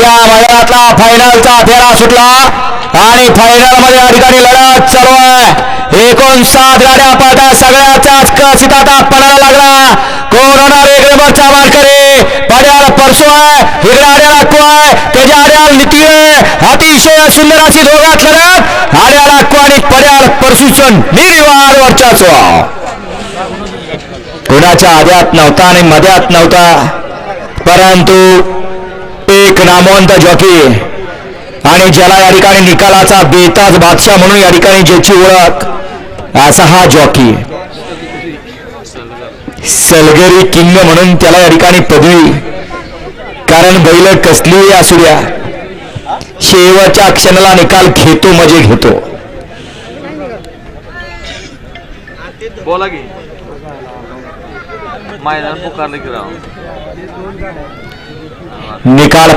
या मैदानातला फायनलचा फेरा सुटला आणि फायनल मध्ये या ठिकाणी लढत चालू आहे. 59 गाड्या पळतात. सगळ्याचाच कसित आता पडायला लागला. कोण होणार एक नंबरचा मानकरी? पड्याल परसू आहे, इकडे आड्याल अक्कू आहे, त्याच्या आड्याल नीती आहे. अतिशय सुंदर अशी दोघात लढत. आड्याल अक्कू आणि पड्याल परसूचं निर्विवाद वर्चस्व. कोणाच्या आद्यात नव्हता आणि मध्यात नव्हता, परंतु एक नामवंत जॉकी आणि ज्याला या ठिकाणी निकालाचा बेताज बादशाह म्हणून या ठिकाणी ज्याची ओळख, असा हा जॉकी. सलगरी किंग म्हणून त्याला या ठिकाणी पदवी. कारण बैल कसली असू द्या, शेवटच्या क्षणाला निकाल घेतो म्हणजे घेतो. बोला की मैदान पुकारलं की राव निकाल